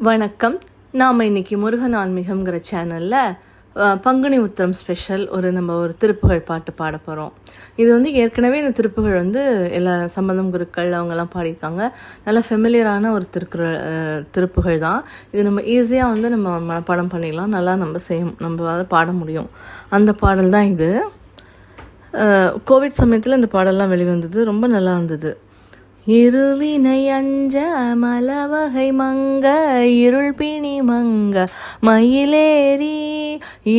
வணக்கம். நாம் இன்றைக்கி முருகன் ஆன்மீகம்ங்கிற சேனலில் பங்குனி உத்திரம் ஸ்பெஷல் நம்ம ஒரு திருப்புகழ் பாட்டு பாட போகிறோம். இது ஏற்கனவே இந்த திருப்புகழ் எல்லா சம்பந்தம் குருக்கள் அவங்கெல்லாம் பாடியிருக்காங்க. நல்லா ஃபெமிலியரான ஒரு திருப்புகழ் தான் இது. நம்ம ஈஸியாக நம்ம மனப்பாடம் பண்ணிடலாம். நல்லா நம்ம பாட முடியும். அந்த பாடல் தான் இது. கோவிட் சமயத்தில் இந்த பாடல்லாம் வெளிவந்தது. ரொம்ப நல்லா இருந்தது. இருவினை அஞ்ச மலவகை மங்க இருள் பிணி மங்க மயிலேறி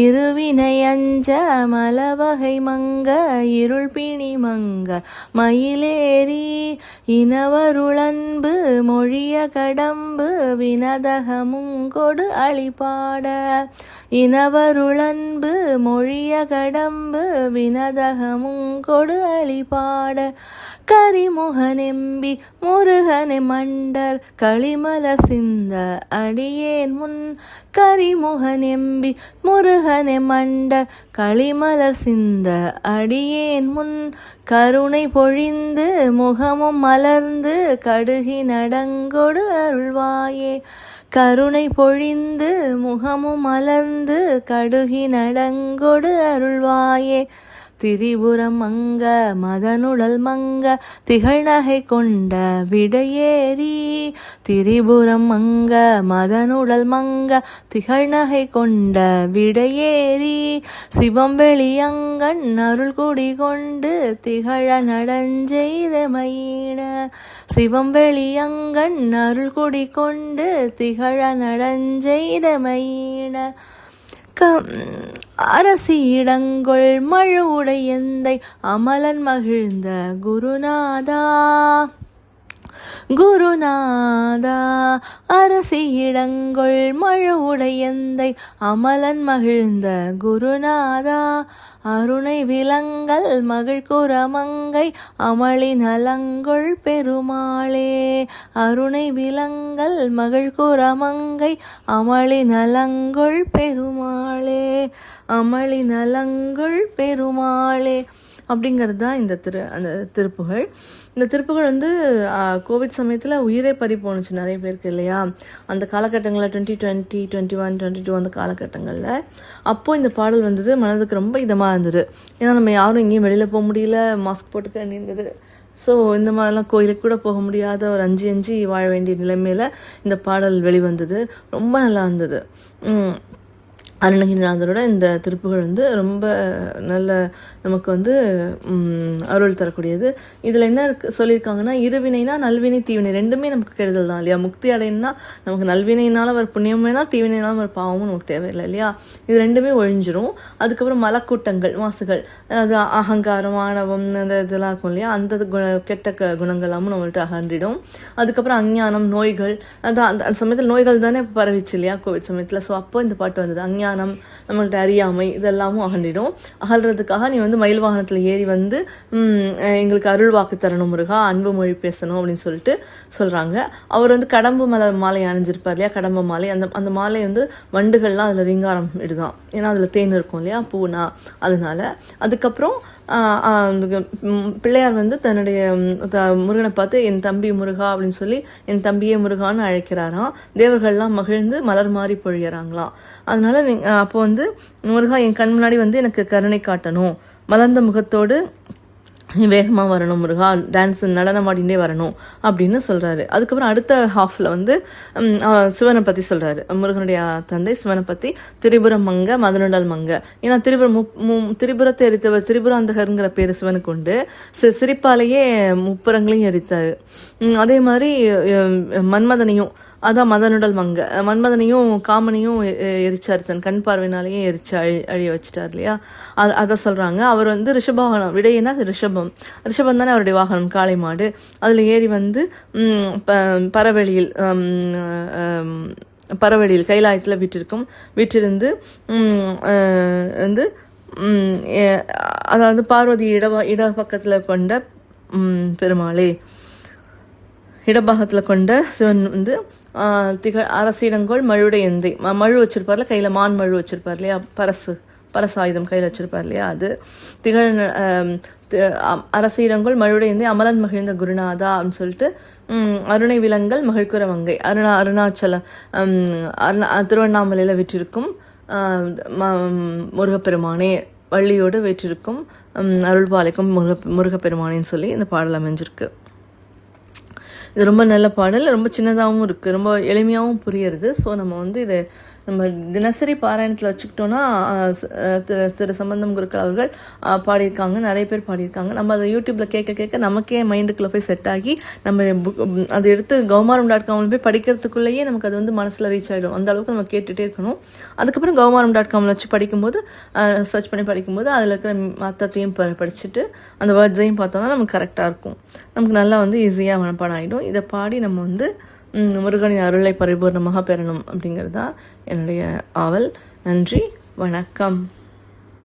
இருவினை அஞ்ச மலவகை மங்க இருள் பிணி மங்க மயிலேறி இனவருளன்பு மொழிய கடம்பு வினதகமும் கொடு அழிபாட இனவருளன்பு மொழிய கடம்பு வினதகமும் கொடு அழிபாட கரிமுகனெம்பி முருகனை மண்டர் களிமலர் சிந்த அடியேன் முன் கரிமுகனெம்பி முருகனை மண்டர் களிமலர் சிந்த அடியேன் முன் கருணை பொழிந்து முகமும் மலர்ந்து கடுகி நடங்கொடு அருள்வாயே கருணை பொழிந்து முகமும் மலர்ந்து கடுகி நடங்கொடு அருள்வாயே திரிபுரம் மங்க மதனுடல் மங்க திகழ்நகை கொண்ட விடையேறி திரிபுரம் மங்க மதனுடல் மங்க திகழ்நகை கொண்ட விடையேறி சிவம்பெளியங்கண் அருள் குடி கொண்டு திகழ நடஞ்செய்த மயின சிவம்பெளியங்கண் அருள் குடி கொண்டு திகழ நடஞ்செய்த மயின அரசியிடங்கொள் மழுவுடையந்தை அமலன் மகிழ்ந்த குருநாதா குருநாதா அரசியிடங்கொள் மழுவுடையந்தை அமலன் மகிழ்ந்த குருநாதா அருணை விலங்கல் மகிழ்குரமங்கை அமளி நலங்கொள் பெருமாளே அருணை விலங்கல் மகிழ்குரமங்கை அமளி நலங்கொள் பெருமாளே அமளி நலங்கொள் பெருமாளே அப்படிங்கிறது தான் அந்த திருப்புகழ். இந்த திருப்புகழ் கோவிட் சமயத்தில் உயிரே பறி போணுச்சு நிறைய பேருக்கு இல்லையா. அந்த காலகட்டங்களில் 2020, 2021, 2022 அந்த காலகட்டங்களில் அப்போது இந்த பாடல் மனதுக்கு ரொம்ப இதமாக இருந்தது. ஏன்னா நம்ம யாரும் எங்கேயும் வெளியில் போக முடியல, மாஸ்க் போட்டுக்க வேண்டியிருந்தது. ஸோ இந்த மாதிரிலாம் கோயிலுக்கு கூட போக முடியாத ஒரு அஞ்சு வாழ வேண்டிய நிலைமையில் இந்த பாடல் வெளிவந்தது. ரொம்ப நல்லா இருந்தது. அருணகிரிநாதரோட இந்த திருப்புகழ் ரொம்ப நல்ல நமக்கு அருள் தரக்கூடியது. இதில் என்ன சொல்லியிருக்காங்கன்னா, இருவினைனா நல்வினை தீவினை ரெண்டுமே நமக்கு கெடுதல் தான் இல்லையா. முக்தி அடையணும்னா நமக்கு நல்வினைனால ஒரு புண்ணியம் வேணால் தீவினைனாலும் ஒரு பாவமும் நமக்கு தேவையில்லை இல்லையா. இது ரெண்டுமே ஒழிஞ்சிரும். அதுக்கப்புறம் மலக்கூட்டங்கள் மாசுகள், அது அகங்காரம் ஆணவம் அந்த இதெல்லாம் இருக்கும் இல்லையா, அந்த கெட்ட குணங்களாமும் நம்மள்ட்ட அகன்றிடும். அதுக்கப்புறம் அஞ்ஞானம் நோய்கள், அந்த சமயத்தில் நோய்கள் தானே பரவிச்சு இல்லையா கோவிட் சமயத்தில். ஸோ அப்போ இந்த பாட்டு வந்தது. அஞ்ஞானம் நம்மள்ட்ட அறியாமை இதெல்லாமும் அகன்றிடும். அகல்றதுக்காக நீ மயில் வாகனத்தில் ஏறி எங்களுக்கு அருள் வாக்கு தரணும் முருகா, அன்பு மொழி பேசணும் அப்படின்னு சொல்லிட்டு சொல்கிறாங்க. அவர் கடம்பு மாலை அணிஞ்சிருப்பார் இல்லையா, கடம்ப மாலை. அந்த மாலை வண்டுகள்லாம் அதில் ரீங்காரம் இடுதான். ஏன்னா அதில் தேன் இருக்கும் இல்லையா, பூனா, அதனால. அதுக்கப்புறம் பிள்ளையார் தன்னுடைய முருகனை பார்த்து என் தம்பி முருகா அப்படின்னு சொல்லி என் தம்பியே முருகான்னு அழைக்கிறாராம். தேவர்கள்லாம் மகிழ்ந்து மலர் மாறி பொழியறாங்களாம். அதனால அப்போ முருகா என் கண் முன்னாடி எனக்கு கருணை காட்டணும், மலர்ந்த முகத்தோடு வேகமாக வரணும் முருகா, டான்ஸ் நடனம் ஆடிண்டே வரணும் அப்படின்னு சொல்கிறாரு. அதுக்கப்புறம் அடுத்த ஹாஃபில் சிவனை பற்றி சொல்கிறாரு. முருகனுடைய தந்தை சிவனை பற்றி திரிபுரம் மங்க மதனுடல் மங்க. ஏன்னா திரிபுரத்தை எரித்தவர் திரிபுராந்தகருங்கிற பேர் சிவனுக்கு உண்டு. சிரிப்பாலேயே முப்புறங்களையும் எரித்தார். அதே மாதிரி மன்மதனையும், அதான் மதனுடல் மங்க, மன்மதனையும் காமனையும் எரிச்சார். தன் கண் பார்வையினாலேயே எரிச்சு அழிய வச்சுட்டார் இல்லையா. அதை சொல்கிறாங்க. அவர் ரிஷபவாகனம், விடையினா ரிஷபம் தானே அவருடைய வாகனம், காளை மாடு. அதில் ஏறி பரவெளியில் கைலாயத்தில் வீற்றிருந்து அதாவது பார்வதி இட பக்கத்தில் கொண்ட பெருமாளே, இடபாகத்தில் கொண்ட சிவன் அரசிடங்கோள் மழுடைய மழு வச்சிருப்பார்ல கையில், மான் மழு வச்சிருப்பார் இல்லையா, பரசாயுதம் கையில் வச்சிருப்பார் இல்லையா, அது திகழ் அரசிடங்கோள் மழுடைய அமலன் மகிழ்ந்த குருநாதா அப்படின்னு சொல்லிட்டு அருணை விலங்கல் மகிழ்குற மங்கை அருணாச்சல திருவண்ணாமலையில் வீற்றிருக்கும் முருகப்பெருமானே, வள்ளியோடு வீற்றிருக்கும் அருள் பாலிக்கும் முருகப்பெருமானேன்னு சொல்லி இந்த பாடல் அமைஞ்சிருக்கு. இது ரொம்ப நல்ல பாடல், ரொம்ப சின்னதாகவும் இருக்குது, ரொம்ப எளிமையாகவும் புரியுறது. ஸோ நம்ம இதை நம்ம தினசரி பாராயணத்தில் வச்சுக்கிட்டோன்னா திரு சம்பந்தம் குருக்கள் அவர்கள் பாடியிருக்காங்க, நிறைய பேர் பாடியிருக்காங்க. நம்ம அதை யூடியூப்பில் கேட்க கேட்க நமக்கே மைண்டுக்குள்ளே போய் செட் ஆகி நம்ம அதை எடுத்து gaumaram.com போய் படிக்கிறதுக்குள்ளேயே நமக்கு அது மனசில் ரீச் ஆகிடும். அந்த அளவுக்கு நம்ம கேட்டுகிட்டே இருக்கணும். அதுக்கப்புறம் gaumaram.com வச்சு படிக்கும்போது சர்ச் பண்ணி படிக்கும்போது அதில் இருக்கிற அர்த்தத்தையும் படிச்சுட்டு அந்த வேர்ட்ஸையும் பார்த்தோன்னா நமக்கு கரெக்டாக இருக்கும். நமக்கு நல்லா ஈஸியாக மனப்பாடம் ஆகிடும். இதை பாடி நம்ம முருகனின் அருளை பரிபூர்ணமாக பெறணும் அப்படிங்கிறது தான் என்னுடைய ஆவல். நன்றி, வணக்கம்.